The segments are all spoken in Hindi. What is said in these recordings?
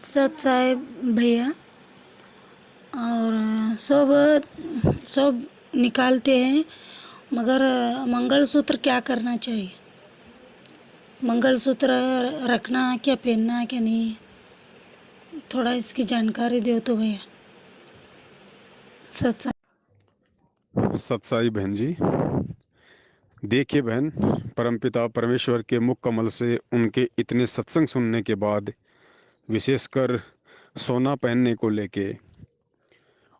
सत साहिब भैया। और सब सब निकालते हैं, मगर मंगलसूत्र क्या करना चाहिए? मंगलसूत्र रखना है क्या, पहनना है क्या नहीं? थोड़ा इसकी जानकारी दो तो भैया। सत सत्साई बहन जी, देखिए बहन, परमपिता परमेश्वर के मुख कमल से उनके इतने सत्संग सुनने के बाद, विशेषकर सोना पहनने को लेके,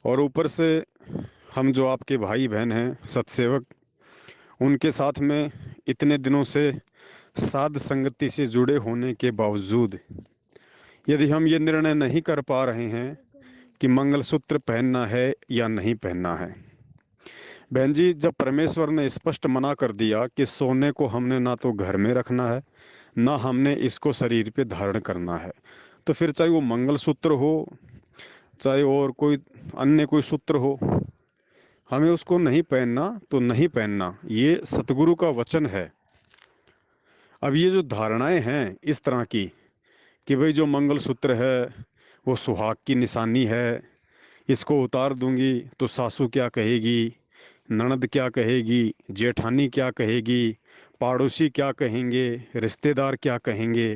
और ऊपर से हम जो आपके भाई बहन हैं सत्सेवक, उनके साथ में इतने दिनों से साध संगति से जुड़े होने के बावजूद यदि हम ये निर्णय नहीं कर पा रहे हैं कि मंगलसूत्र पहनना है या नहीं पहनना है। बहन जी, जब परमेश्वर ने स्पष्ट मना कर दिया कि सोने को हमने ना तो घर में रखना है, ना हमने इसको शरीर पे धारण करना है, तो फिर चाहे वो मंगलसूत्र हो, चाहे और कोई अन्य कोई सूत्र हो, हमें उसको नहीं पहनना तो नहीं पहनना। ये सतगुरु का वचन है। अब ये जो धारणाएं हैं इस तरह की कि भाई जो मंगलसूत्र है वो सुहाग की निशानी है, इसको उतार दूंगी तो सासू क्या कहेगी, ननद क्या कहेगी, जेठानी क्या कहेगी, पड़ोसी क्या कहेंगे, रिश्तेदार क्या कहेंगे,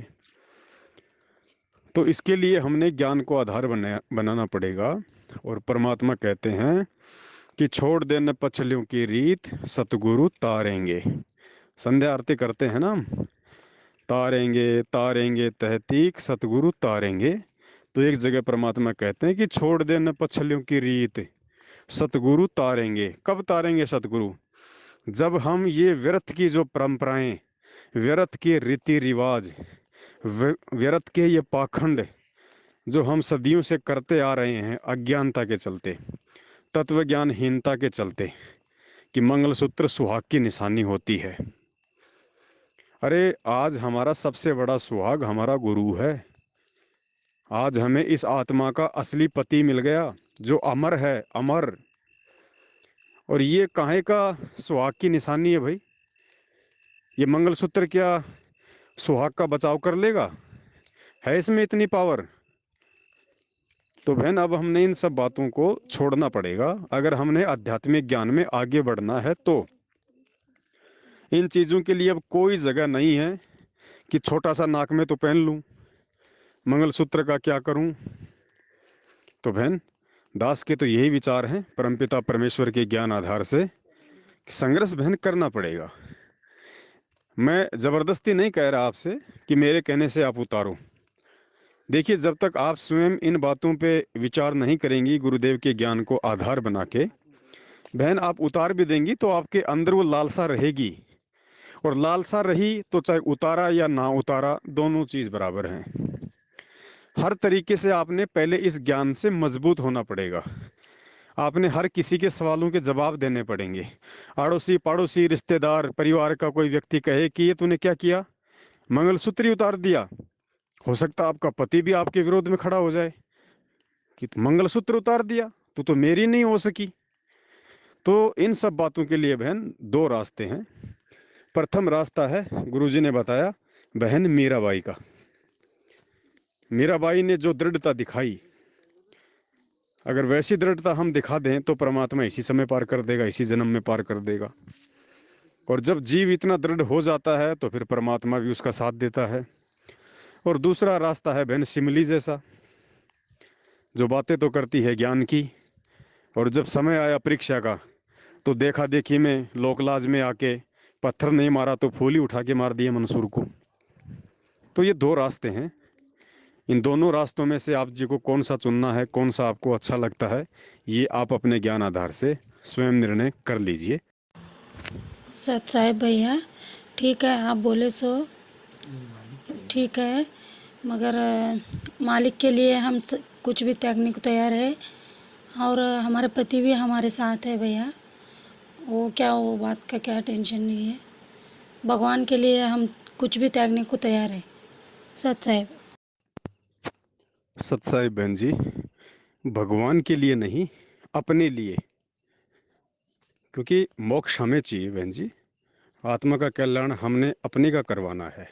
तो इसके लिए हमने ज्ञान को आधार बनाना पड़ेगा। और परमात्मा कहते हैं कि छोड़ देने पछलियों की रीत सतगुरु तारेंगे। संध्या आरती करते हैं ना, तारेंगे तारेंगे तहतीक सतगुरु तारेंगे। तो एक जगह परमात्मा कहते हैं कि छोड़ देने पछलियों की रीत सतगुरु तारेंगे। कब तारेंगे सतगुरु? जब हम ये व्यर्थ की जो परंपराएं, व्यर्थ के रीति रिवाज, व्यर्थ के ये पाखंड जो हम सदियों से करते आ रहे हैं अज्ञानता के चलते, तत्व ज्ञानहीनता के चलते, कि मंगलसूत्र सुहाग की निशानी होती है। अरे आज हमारा सबसे बड़ा सुहाग हमारा गुरु है। आज हमें इस आत्मा का असली पति मिल गया जो अमर है, अमर। और ये काहे का सुहाग की निशानी है भाई? ये मंगलसूत्र क्या सुहाग का बचाव कर लेगा? है इसमें इतनी पावर? तो बहन, अब हमने इन सब बातों को छोड़ना पड़ेगा अगर हमने आध्यात्मिक ज्ञान में आगे बढ़ना है। तो इन चीज़ों के लिए अब कोई जगह नहीं है कि छोटा सा नाक में तो पहन लूं, मंगलसूत्र का क्या करूं। तो बहन, दास के तो यही विचार हैं परमपिता परमेश्वर के ज्ञान आधार से कि संघर्ष बहन करना पड़ेगा। मैं ज़बरदस्ती नहीं कह रहा आपसे कि मेरे कहने से आप उतारो। देखिए, जब तक आप स्वयं इन बातों पे विचार नहीं करेंगी गुरुदेव के ज्ञान को आधार बना के, बहन आप उतार भी देंगी तो आपके अंदर वो लालसा रहेगी। और लालसा रही तो चाहे उतारा या ना उतारा, दोनों चीज़ बराबर हैं। हर तरीके से आपने पहले इस ज्ञान से मजबूत होना पड़ेगा। आपने हर किसी के सवालों के जवाब देने पड़ेंगे। अड़ोसी पड़ोसी रिश्तेदार परिवार का कोई व्यक्ति कहे कि ये तूने क्या किया, मंगलसूत्र ही उतार दिया, हो सकता है आपका पति भी आपके विरोध में खड़ा हो जाए कि मंगलसूत्र उतार दिया तो मेरी नहीं हो सकी। तो इन सब बातों के लिए बहन दो रास्ते हैं। प्रथम रास्ता है, गुरुजी ने बताया, बहन मीराबाई का। मीराबाई ने जो दृढ़ता दिखाई, अगर वैसी दृढ़ता हम दिखा दें तो परमात्मा इसी समय पार कर देगा, इसी जन्म में पार कर देगा। और जब जीव इतना दृढ़ हो जाता है तो फिर परमात्मा भी उसका साथ देता है। और दूसरा रास्ता है बहन सिमली जैसा, जो बातें तो करती है ज्ञान की, और जब समय आया परीक्षा का तो देखा देखी में लोकलाज में आके पत्थर नहीं मारा तो फूल ही उठा के मार दिया मंसूर को। तो ये दो रास्ते हैं। इन दोनों रास्तों में से आप जी को कौन सा चुनना है, कौन सा आपको अच्छा लगता है, ये आप अपने ज्ञान आधार से स्वयं निर्णय कर लीजिए। सत साहिब भैया, ठीक है आप बोले सो ठीक है, मगर मालिक के लिए हम कुछ भी त्यागने को तैयार है। और हमारे पति भी हमारे साथ है भैया, वो क्या, वो बात का क्या टेंशन नहीं है। भगवान के लिए हम कुछ भी त्यागने को तैयार है। सत साहिब। सत्साई बहन जी, भगवान के लिए नहीं, अपने लिए। क्योंकि मोक्ष हमें चाहिए बहन जी, आत्मा का कल्याण हमने अपने का करवाना है।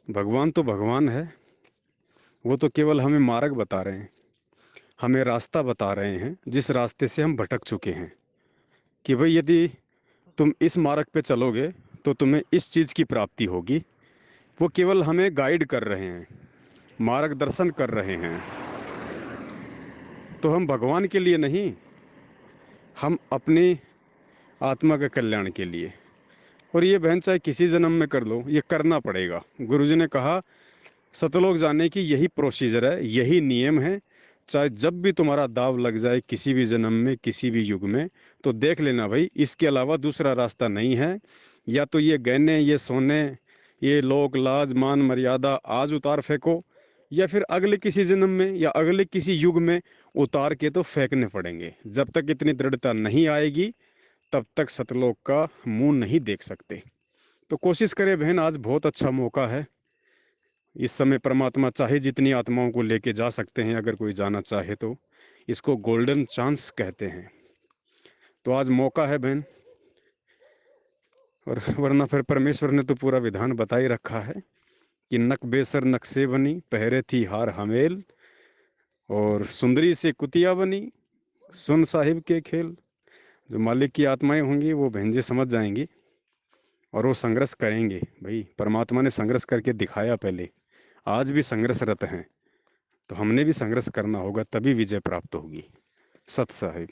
भगवान तो भगवान है, वो तो केवल हमें मार्ग बता रहे हैं, हमें रास्ता बता रहे हैं जिस रास्ते से हम भटक चुके हैं, कि भाई यदि तुम इस मार्ग पे चलोगे तो तुम्हें इस चीज़ की प्राप्ति होगी। वो केवल हमें गाइड कर रहे हैं, मार्गदर्शन कर रहे हैं। तो हम भगवान के लिए नहीं, हम अपनी आत्मा के कल्याण के लिए। और ये बहन चाहे किसी जन्म में कर लो, ये करना पड़ेगा। गुरुजी ने कहा सतलोक जाने की यही प्रोसीजर है, यही नियम है। चाहे जब भी तुम्हारा दाव लग जाए किसी भी जन्म में, किसी भी युग में, तो देख लेना भाई इसके अलावा दूसरा रास्ता नहीं है। या तो ये गहने, ये सोने, ये लोक लाज मान मर्यादा आज उतार फेंको, या फिर अगले किसी जन्म में या अगले किसी युग में उतार के तो फेंकने पड़ेंगे। जब तक इतनी दृढ़ता नहीं आएगी तब तक सतलोक का मुंह नहीं देख सकते। तो कोशिश करें बहन, आज बहुत अच्छा मौका है। इस समय परमात्मा चाहे जितनी आत्माओं को लेके जा सकते हैं, अगर कोई जाना चाहे तो। इसको गोल्डन चांस कहते हैं। तो आज मौका है बहन। और वरना फिर परमेश्वर ने तो पूरा विधान बता ही रखा है कि नक बेसर नक से बनी, पहरे थी हार हमेल, और सुंदरी से कुतिया बनी, सुन साहिब के खेल। जो मालिक की आत्माएं होंगी वो बहन जी समझ जाएंगी, और वो संघर्ष करेंगे। भाई परमात्मा ने संघर्ष करके दिखाया पहले, आज भी संघर्षरत हैं। तो हमने भी संघर्ष करना होगा, तभी विजय प्राप्त होगी। सत साहिब।